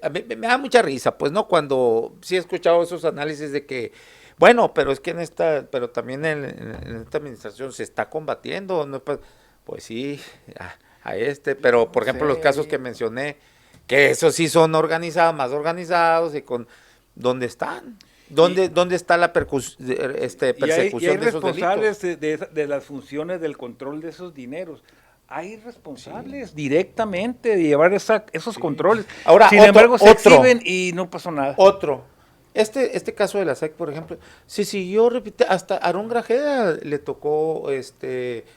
a mí me da mucha risa, pues, ¿no? Cuando sí he escuchado esos análisis de que, bueno, pero es que pero también en esta administración se está combatiendo, ¿no? Pues sí, pero, por ejemplo, los casos que mencioné, que esos sí son más organizados y ¿dónde están? ¿Dónde está la persecución y hay de esos responsables de las funciones del control de esos dineros? Hay responsables directamente de llevar esos controles. Ahora, sin embargo, se exhiben y no pasó nada. Este caso de la SEC, por ejemplo, se siguió repitiendo, hasta Aarón Grajeda le tocó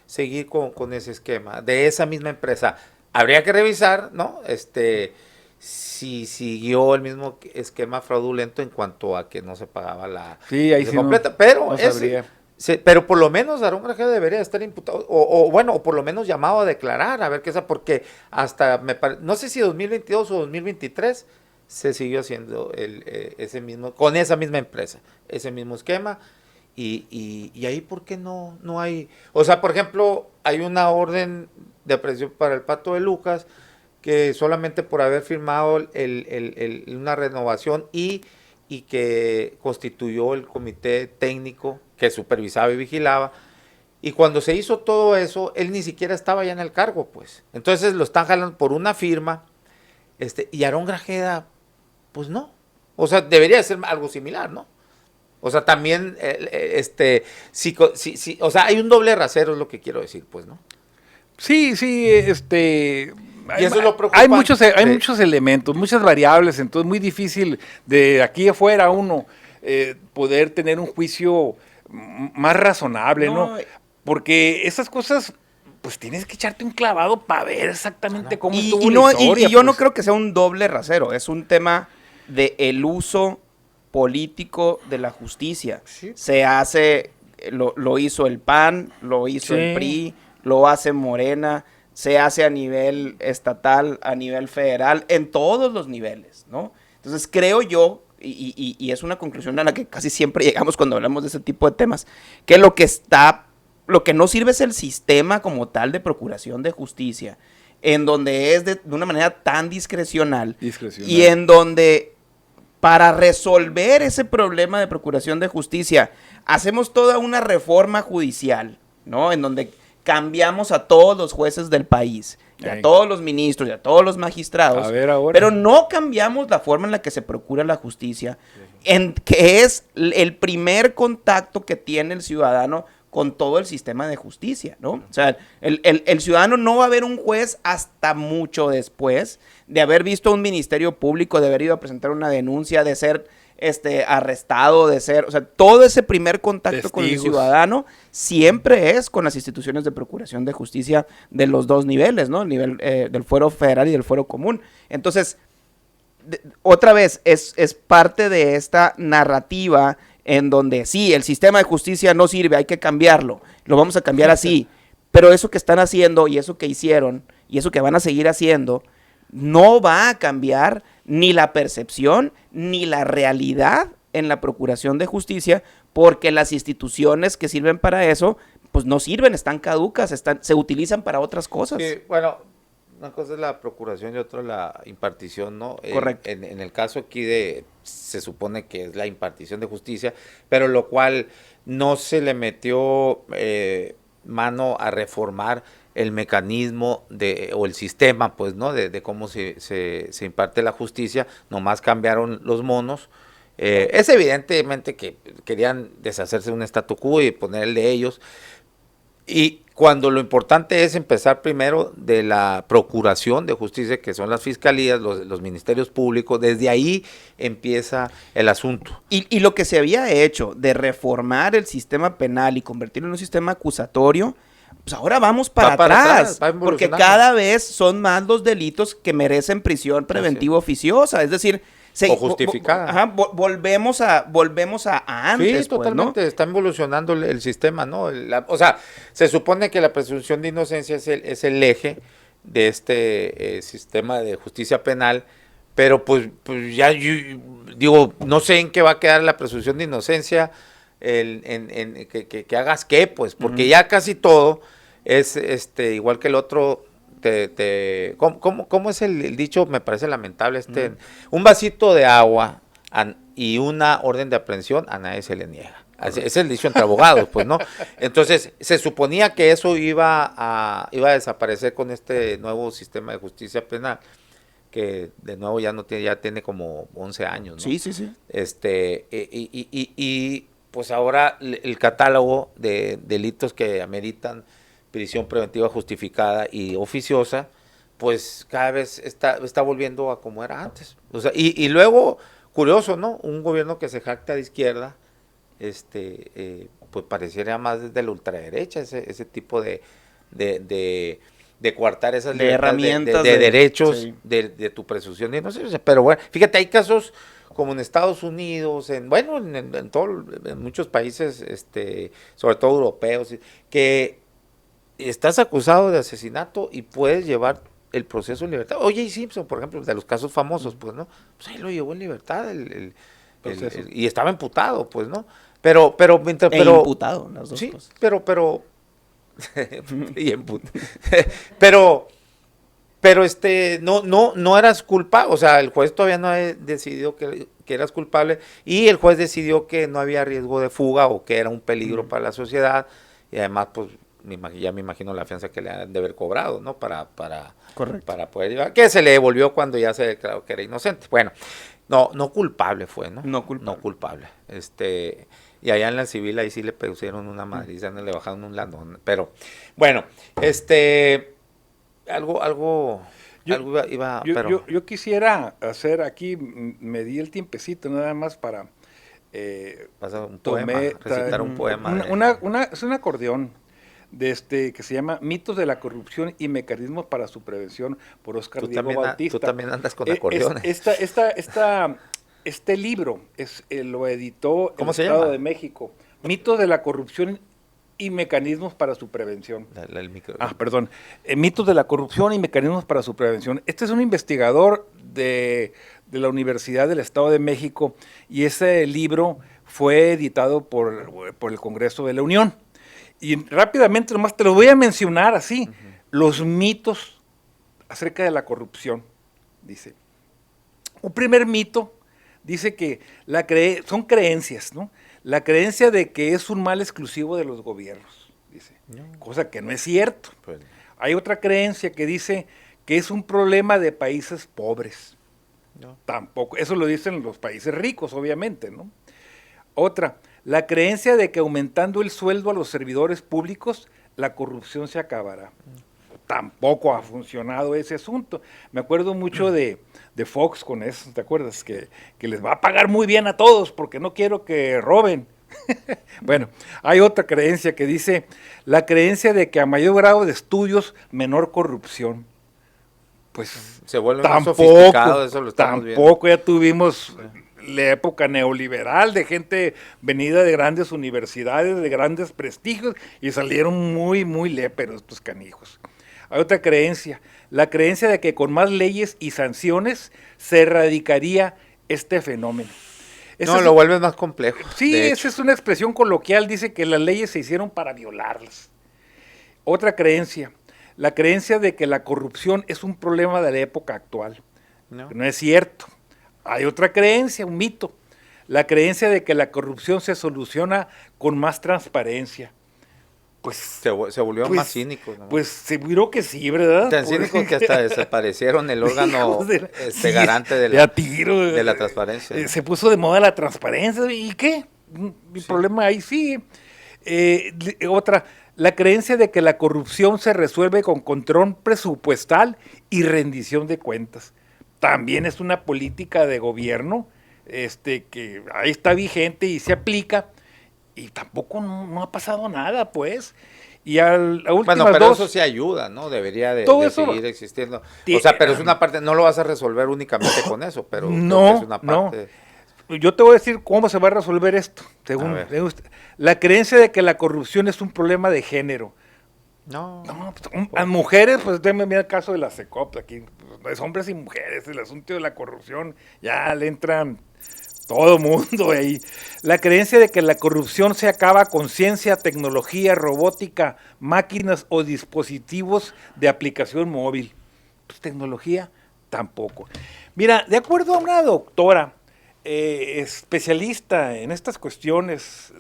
seguir con ese esquema, de esa misma empresa. Habría que revisar, ¿no? Si siguió el mismo esquema fraudulento en cuanto a que no se pagaba la completa. No, pero pero por lo menos Aarón Grajeda debería estar imputado, o por lo menos llamado a declarar, a ver qué es, porque hasta no sé si 2022 o 2023 se siguió haciendo con esa misma empresa, ese mismo esquema. Y ahí, ¿por qué no hay? O sea, por ejemplo, hay una orden de aprehensión para el Pato de Lucas, que solamente por haber firmado una renovación y que constituyó el comité técnico que supervisaba y vigilaba, y cuando se hizo todo eso, él ni siquiera estaba ya en el cargo, pues. Entonces lo están jalando por una firma, y Aarón Grajeda, pues no. O sea, debería ser algo similar, ¿no? O sea, también, sí, o sea, hay un doble rasero, es lo que quiero decir, pues, ¿no? Sí, Y eso es lo preocupante. Hay muchos elementos, muchas variables, entonces muy difícil de aquí afuera uno poder tener un juicio más razonable, ¿no? Porque esas cosas, pues tienes que echarte un clavado para ver exactamente cómo estuvo la historia. Y yo no creo que sea un doble rasero, es un tema de el uso político de la justicia. Sí. Se hace, lo hizo el PAN, lo hizo el PRI, lo hace Morena, se hace a nivel estatal, a nivel federal, en todos los niveles, ¿no? Entonces creo yo, y es una conclusión a la que casi siempre llegamos cuando hablamos de ese tipo de temas, que lo que no sirve es el sistema como tal de procuración de justicia, en donde es de una manera tan discrecional. Y en donde para resolver ese problema de procuración de justicia hacemos toda una reforma judicial, ¿no? En donde cambiamos a todos los jueces del país, y a todos los ministros, y a todos los magistrados, pero no cambiamos la forma en la que se procura la justicia, que es el primer contacto que tiene el ciudadano con todo el sistema de justicia, ¿no? O sea, el ciudadano no va a ver un juez hasta mucho después de haber visto un ministerio público, de haber ido a presentar una denuncia, de ser arrestado, o sea, todo ese primer contacto con el ciudadano siempre es con las instituciones de procuración de justicia de los dos niveles, ¿no? El nivel del fuero federal y del fuero común. Entonces, otra vez, es parte de esta narrativa en donde sí, el sistema de justicia no sirve, hay que cambiarlo, lo vamos a cambiar así, pero eso que están haciendo y eso que hicieron y eso que van a seguir haciendo no va a cambiar ni la percepción ni la realidad en la procuración de justicia, porque las instituciones que sirven para eso pues no sirven, están caducas, se utilizan para otras cosas. Sí, bueno, una cosa es la procuración y otra la impartición, ¿no? Correcto. En el caso aquí se supone que es la impartición de justicia, pero lo cual no se le metió mano a reformar el mecanismo o el sistema, pues, ¿no? De cómo se imparte la justicia, nomás cambiaron los monos. Es evidentemente que querían deshacerse de un statu quo y poner el de ellos, y cuando lo importante es empezar primero de la procuración de justicia, que son las fiscalías, los ministerios públicos, desde ahí empieza el asunto. Y lo que se había hecho de reformar el sistema penal y convertirlo en un sistema acusatorio, pues ahora vamos para atrás, porque cada vez son más los delitos que merecen prisión preventiva oficiosa, es decir, o justificada. Volvemos a antes. Sí, totalmente, pues, ¿no? Está evolucionando el sistema, ¿no? O sea, se supone que la presunción de inocencia es el eje de este sistema de justicia penal, pero pues ya yo digo, no sé en qué va a quedar la presunción de inocencia, que hagas qué, pues, porque ya casi todo es igual que el otro. ¿Cómo es el dicho? Me parece lamentable. Un vasito de agua y una orden de aprehensión a nadie se le niega. Es el dicho entre abogados, pues, ¿no? Entonces, se suponía que eso iba a desaparecer con este nuevo sistema de justicia penal, que de nuevo ya tiene como 11 años, ¿no? Sí. Y pues ahora el catálogo de delitos que ameritan prisión preventiva justificada y oficiosa, pues cada vez está volviendo a como era antes. O sea, y luego, curioso, ¿no? Un gobierno que se jacta de izquierda, pues pareciera más desde la ultraderecha, ese tipo de coartar esas herramientas de derechos, sí, de tu presunción de inocencia. Pero bueno, fíjate, hay casos como en Estados Unidos, en muchos países, sobre todo europeos, que estás acusado de asesinato y puedes llevar el proceso en libertad. O.J. Simpson, por ejemplo, de los casos famosos, pues, ¿no? Pues ahí lo llevó en libertad y estaba imputado, pues, ¿no? Pero imputado, las dos cosas. Pero no eras culpable, o sea, el juez todavía no decidió que eras culpable, y el juez decidió que no había riesgo de fuga o que era un peligro para la sociedad, y además, pues, ya me imagino la fianza que le han de haber cobrado, ¿no? Para poder llevar, que se le devolvió cuando ya se declaró que era inocente. Bueno, no culpable fue, ¿no? No culpable. Y allá en la civil ahí sí le pusieron una madriza, le bajaron un landón, pero bueno, algo. Yo quisiera hacer aquí, me di el tiempecito nada más para... recitar un poema. Es un acordeón que se llama Mitos de la corrupción y mecanismos para su prevención, por Óscar Diego Bautista. Tú también andas con acordeones. Este libro lo editó el Estado de México. Mitos de la corrupción y mecanismos para su prevención. Mitos de la corrupción y mecanismos para su prevención. Este es un investigador de la Universidad del Estado de México y ese libro fue editado por el Congreso de la Unión. Y rápidamente, nomás te lo voy a mencionar así, los mitos acerca de la corrupción, dice. Un primer mito dice que son creencias, ¿no? La creencia de que es un mal exclusivo de los gobiernos, dice, cosa que no es cierto. Pues. Hay otra creencia que dice que es un problema de países pobres. No. Tampoco, eso lo dicen los países ricos, obviamente, ¿no? Otra, la creencia de que aumentando el sueldo a los servidores públicos, la corrupción se acabará. Tampoco ha funcionado ese asunto. Me acuerdo mucho de Fox con eso, ¿te acuerdas? Que les va a pagar muy bien a todos porque no quiero que roben. Bueno, hay otra creencia que dice, la creencia de que a mayor grado de estudios, menor corrupción. Pues se vuelve más sofisticado, eso lo estamos viendo. Tampoco ya tuvimos la época neoliberal de gente venida de grandes universidades, de grandes prestigios, y salieron muy, muy léperos estos canijos. Hay otra creencia, la creencia de que con más leyes y sanciones se erradicaría este fenómeno. Lo vuelves más complejo. Sí, esa es una expresión coloquial, dice que las leyes se hicieron para violarlas. Otra creencia, la creencia de que la corrupción es un problema de la época actual. No es cierto. Hay otra creencia, un mito, la creencia de que la corrupción se soluciona con más transparencia. Pues se volvió más cínico, ¿no? Pues seguro que sí, ¿verdad? Tan cínico que hasta desaparecieron el órgano garante de la transparencia. Se puso de moda la transparencia, ¿y qué? El problema ahí sí. Otra, la creencia de que la corrupción se resuelve con control presupuestal y rendición de cuentas. También es una política de gobierno que ahí está vigente y se aplica. Y tampoco no ha pasado nada, pues. Y pero eso sí ayuda, ¿no? Debería de seguir existiendo. O sea, pero es una parte, no lo vas a resolver únicamente con eso, pero no, es una parte. No. Yo te voy a decir cómo se va a resolver esto. Según la creencia de que la corrupción es un problema de género. A mujeres, pues mira el caso de la CECOP, aquí, es hombres y mujeres, el asunto de la corrupción, ya le entran todo mundo ahí. La creencia de que la corrupción se acaba con ciencia, tecnología, robótica, máquinas o dispositivos de aplicación móvil. Pues tecnología, tampoco. Mira, de acuerdo a una doctora, especialista en estas cuestiones,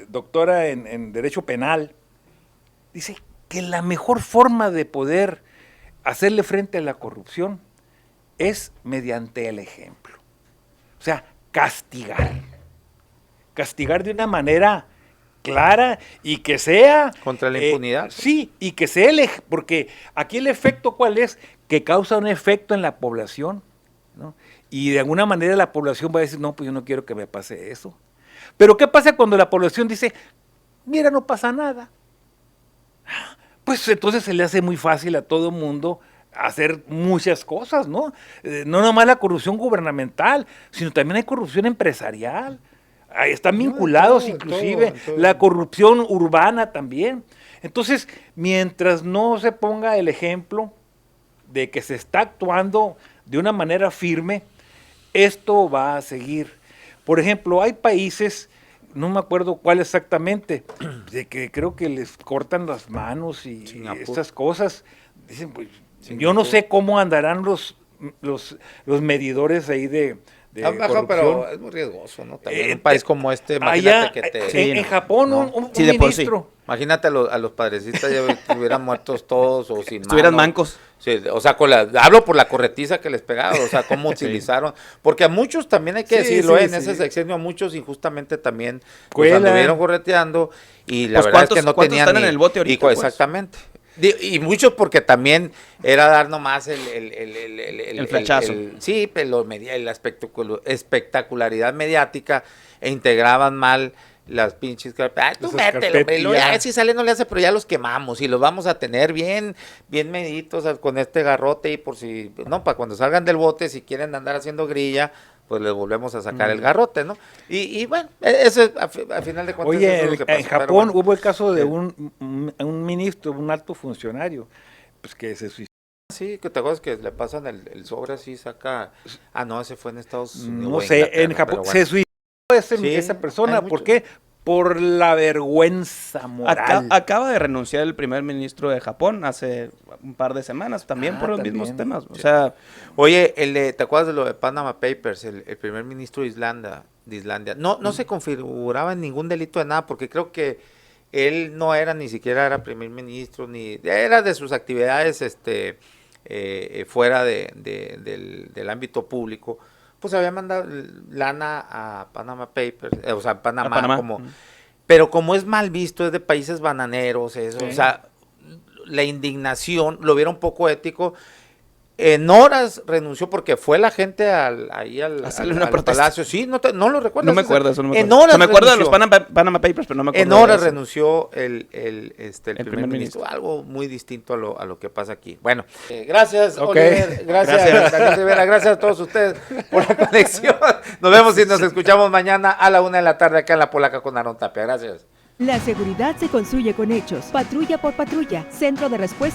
doctora en Derecho Penal, dice que la mejor forma de poder hacerle frente a la corrupción es mediante el ejemplo. O sea, castigar de una manera clara y que sea... Contra la impunidad. Sí, y que sea porque aquí el efecto, ¿cuál es? Que causa un efecto en la población, ¿no? Y de alguna manera la población va a decir, no, pues yo no quiero que me pase eso. Pero ¿qué pasa cuando la población dice, mira, no pasa nada? Pues entonces se le hace muy fácil a todo mundo hacer muchas cosas, ¿no? No nomás la corrupción gubernamental, sino también hay corrupción empresarial. Ahí están vinculados inclusive la corrupción urbana también. Entonces, mientras no se ponga el ejemplo de que se está actuando de una manera firme, esto va a seguir. Por ejemplo, hay países, no me acuerdo cuál exactamente, de que creo que les cortan las manos y estas cosas. Dicen, pues, yo no sé cómo andarán los medidores ahí de corrupción. Pero es muy riesgoso, ¿no? También un país como este, imagínate allá, en Japón, un ministro. Imagínate a los padrecitas ya estuvieran muertos todos o sin estuvieran mancos. Sí, o sea, hablo por la corretiza que les pegaron, o sea, cómo utilizaron, porque a muchos también hay que decirlo, en ese sexenio a muchos injustamente también pues, anduvieron correteando y la verdad es que no tenían están en el bote ahorita, exactamente. Y muchos porque también era dar nomás el flechazo. La espectacularidad mediática e integraban mal las pinches carpetas. Tú mételo, hombre, ya si sale no le hace, pero ya los quemamos y los vamos a tener bien mediditos con este garrote y por si, no, para cuando salgan del bote, si quieren andar haciendo grilla, pues les volvemos a sacar el garrote, ¿no? Y bueno, eso es, a final de cuentas. Oye, eso es lo que pasó, en Japón hubo el caso de un ministro, un alto funcionario, pues que se suicidó. Sí, que te acuerdas que le pasan el sobre así, saca. No, ese fue en Estados Unidos. No sé, en Japón se suicidó esa persona. ¿Por qué? Por la vergüenza moral. Acaba de renunciar el primer ministro de Japón hace un par de semanas, también por los mismos temas. O sea, oye, ¿te acuerdas de lo de Panama Papers? El primer ministro de Islandia. No se configuraba en ningún delito de nada, porque creo que él no era, ni siquiera era primer ministro, ni era de sus actividades fuera del ámbito público. Pues había mandado lana a Panama Papers, o sea, Panamá. Pero como es mal visto, es de países bananeros, eso, sí. O sea, la indignación, lo vieron poco ético. En horas renunció porque fue la gente al palacio. Sí, no lo recuerdo. No me acuerdo, eso no me acuerdo. En horas me acuerdo de los Panama Papers, pero no me acuerdo. En horas renunció el primer ministro. Algo muy distinto a lo que pasa aquí. Bueno, gracias, Oliver. Gracias, Daniel Rivera. Gracias a todos ustedes por la conexión. Nos vemos y nos escuchamos mañana a la 1:00 p.m. acá en La Polaca con Aarón Tapia. Gracias. La seguridad se construye con hechos. Patrulla por patrulla. Centro de respuesta.